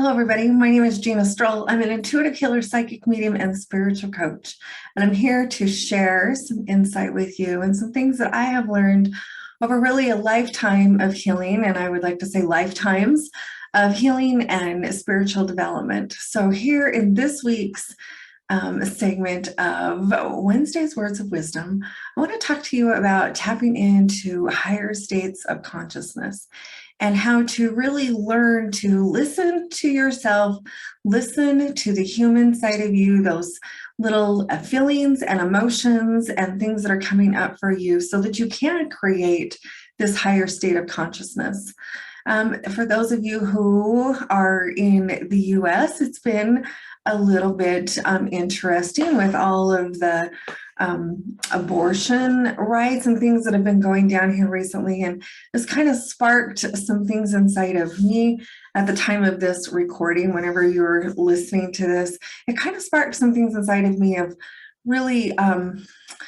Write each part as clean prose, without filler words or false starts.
Hello, everybody. My name is Gina Strole. I'm an intuitive healer, psychic medium, and spiritual coach. And I'm here to share some insight with you and some things that I have learned over really a lifetime of healing. And I would like to say lifetimes of healing and spiritual development. So here in this week's segment of Wednesday's Words of Wisdom, I want to talk to you about tapping into higher states of consciousness and how to really learn to listen to yourself, listen to the human side of you, those little feelings and emotions and things that are coming up for you so that you can create this higher state of consciousness. For those of you who are in the US, it's been a little bit interesting with all of the abortion rights and things that have been going down here recently. And this kind of sparked some things inside of me at the time of this recording. Whenever you're listening to this, it kind of sparked some things inside of me of really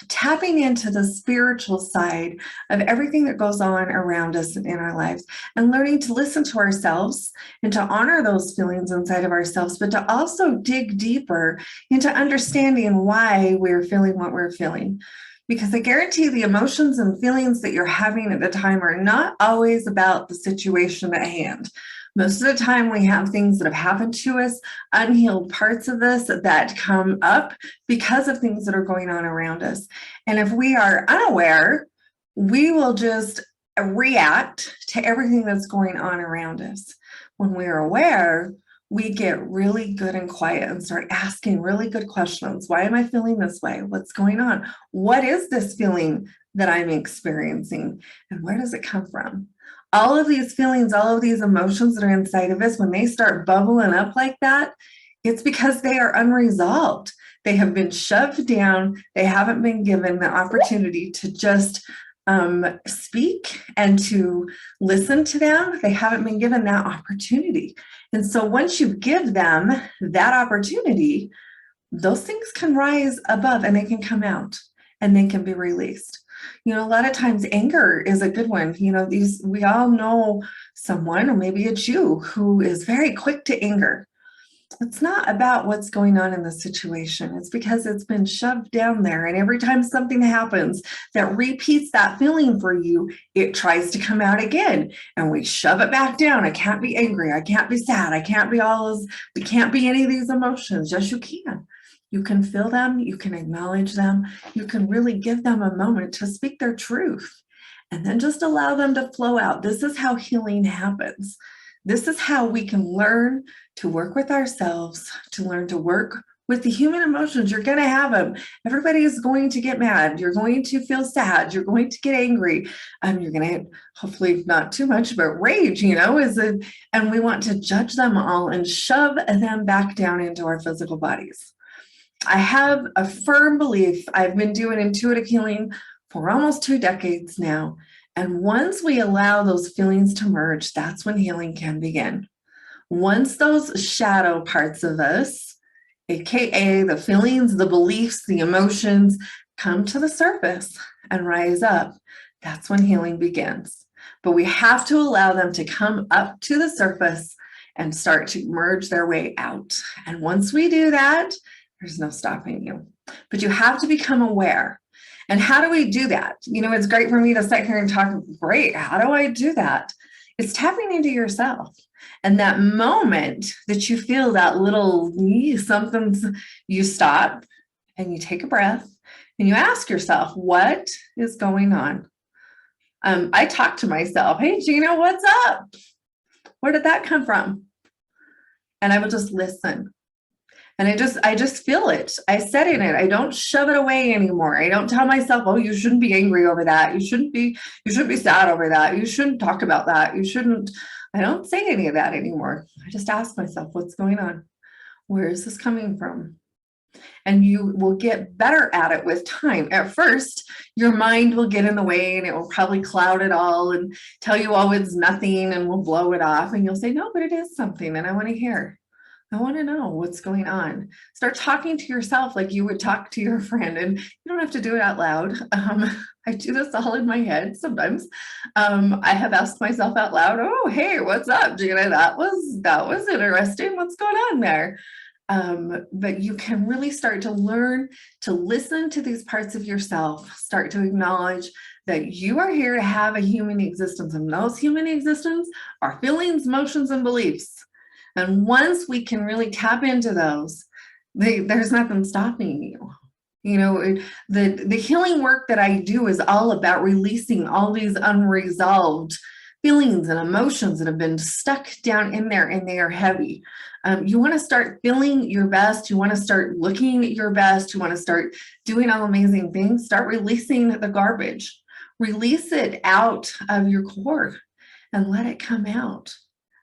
tapping into the spiritual side of everything that goes on around us in our lives and learning to listen to ourselves and to honor those feelings inside of ourselves, but to also dig deeper into understanding why we're feeling what we're feeling. Because I guarantee the emotions and feelings that you're having at the time are not always about the situation at hand. Most of the time we have things that have happened to us, unhealed parts of us that come up because of things that are going on around us. And if we are unaware, we will just react to everything that's going on around us. When we're aware, we get really good and quiet and start asking really good questions. Why am I feeling this way? What's going on? What is this feeling that I'm experiencing? And where does it come from? All of these feelings, all of these emotions that are inside of us, when they start bubbling up like that, it's because they are unresolved. They have been shoved down. They haven't been given the opportunity to just speak and to listen to them. They haven't been given that opportunity. And so once you give them that opportunity, those things can rise above and they can come out and they can be released. You know, a lot of times anger is a good one. You know, we all know someone, or maybe it's you, who is very quick to anger. It's not about what's going on in the situation. It's because it's been shoved down there. And every time something happens that repeats that feeling for you, it tries to come out again. And we shove it back down. I can't be angry. I can't be sad. I can't be we can't be any of these emotions. Yes, you can. You can feel them. You can acknowledge them. You can really give them a moment to speak their truth and then just allow them to flow out. This is how healing happens. This is how we can learn to work with ourselves, to learn to work with the human emotions. You're going to have them. Everybody is going to get mad. You're going to feel sad. You're going to get angry. You're going to, hopefully not too much, but rage, and we want to judge them all and shove them back down into our physical bodies. I have a firm belief. I've been doing intuitive healing for almost 2 decades now. And once we allow those feelings to merge, that's when healing can begin. Once those shadow parts of us, AKA the feelings, the beliefs, the emotions, come to the surface and rise up, that's when healing begins. But we have to allow them to come up to the surface and start to merge their way out. And once we do that, there's no stopping you. But you have to become aware. And how do we do that? You know, it's great for me to sit here and talk. Great. How do I do that? It's tapping into yourself. And that moment that you feel that little something's, you stop and you take a breath and you ask yourself, what is going on? I talk to myself. Hey, Gina, what's up? Where did that come from? And I will just listen. And I just feel it. I sit in it. I don't shove it away anymore. I don't tell myself, oh, you shouldn't be angry over that. You shouldn't be sad over that. You shouldn't talk about that. I don't say any of that anymore. I just ask myself, what's going on? Where is this coming from? And you will get better at it with time. At first, your mind will get in the way and it will probably cloud it all and tell you, oh, it's nothing, and we'll blow it off. And you'll say, no, but it is something. And I want to hear. I want to know what's going on. Start talking to yourself like you would talk to your friend, and you don't have to do it out loud. I do this all in my head sometimes. I have asked myself out loud, oh, hey, what's up, Gina? That was interesting. What's going on there? But you can really start to learn to listen to these parts of yourself, start to acknowledge that you are here to have a human existence, and those human existence are feelings, emotions, and beliefs. And once we can really tap into those, there's nothing stopping you. You know, the healing work that I do is all about releasing all these unresolved feelings and emotions that have been stuck down in there, and they are heavy. You want to start feeling your best. You want to start looking your best. You want to start doing all amazing things. Start releasing the garbage. Release it out of your core and let it come out.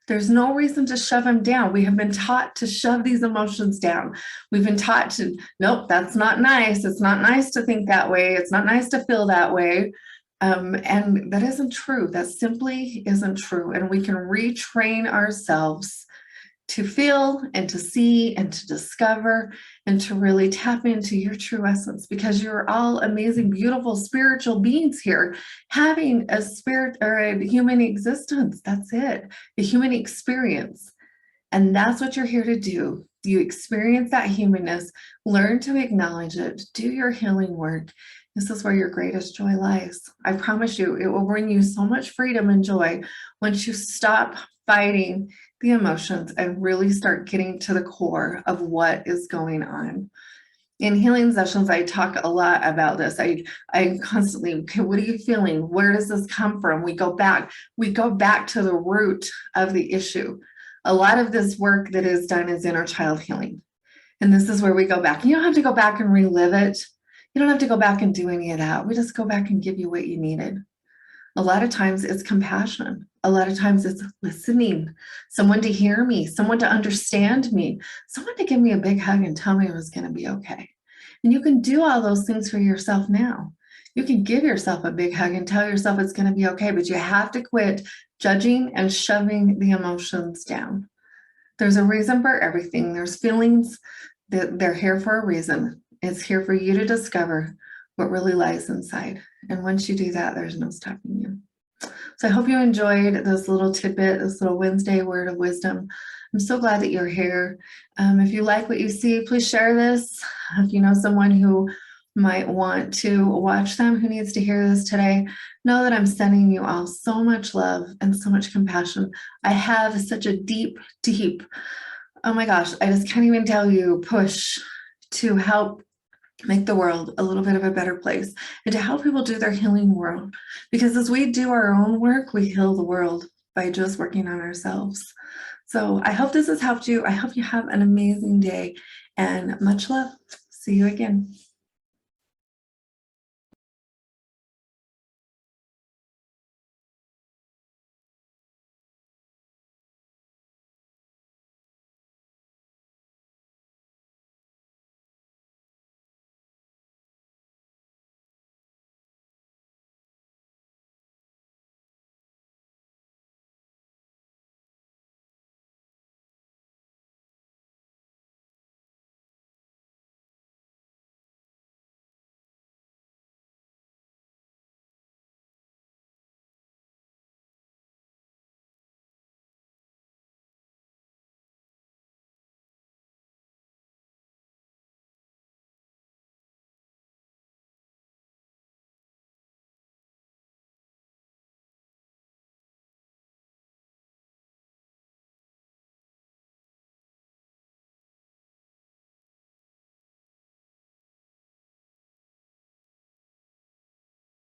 There's no reason to shove them down. We have been taught to shove these emotions down. We've been taught to, nope, that's not nice. It's not nice to think that way. It's not nice to feel that way. And that isn't true. That simply isn't true. And we can retrain ourselves to feel and to see and to discover and to really tap into your true essence, because you're all amazing, beautiful spiritual beings here having a spirit or a human existence. That's it, a human experience. And that's what you're here to do. You experience that humanness, learn to acknowledge it, do your healing work. This is where your greatest joy lies. I promise you, it will bring you so much freedom and joy once you stop fighting the emotions and really start getting to the core of what is going on. In healing sessions, I talk a lot about this. I constantly, okay, what are you feeling? Where does this come from? We go back to the root of the issue. A lot of this work that is done is inner child healing. And this is where we go back. You don't have to go back and relive it. You don't have to go back and do any of that. We just go back and give you what you needed. A lot of times it's compassion. A lot of times it's listening, someone to hear me, someone to understand me, someone to give me a big hug and tell me it was going to be okay. And you can do all those things for yourself now. You can give yourself a big hug and tell yourself it's going to be okay, but you have to quit judging and shoving the emotions down. There's a reason for everything. There's feelings that they're here for a reason. It's here for you to discover what really lies inside. And once you do that, there's no stopping you. So I hope you enjoyed this little tidbit, this little Wednesday word of wisdom. I'm so glad that you're here. If you like what you see, please share this. If you know someone who might want to watch them, who needs to hear this today, know that I'm sending you all so much love and so much compassion. I have such a deep, oh my gosh, I just can't even tell you, push to help make the world a little bit of a better place and to help people do their healing world. Because as we do our own work, we heal the world by just working on ourselves. So I hope this has helped you. I hope you have an amazing day and much love. See you again.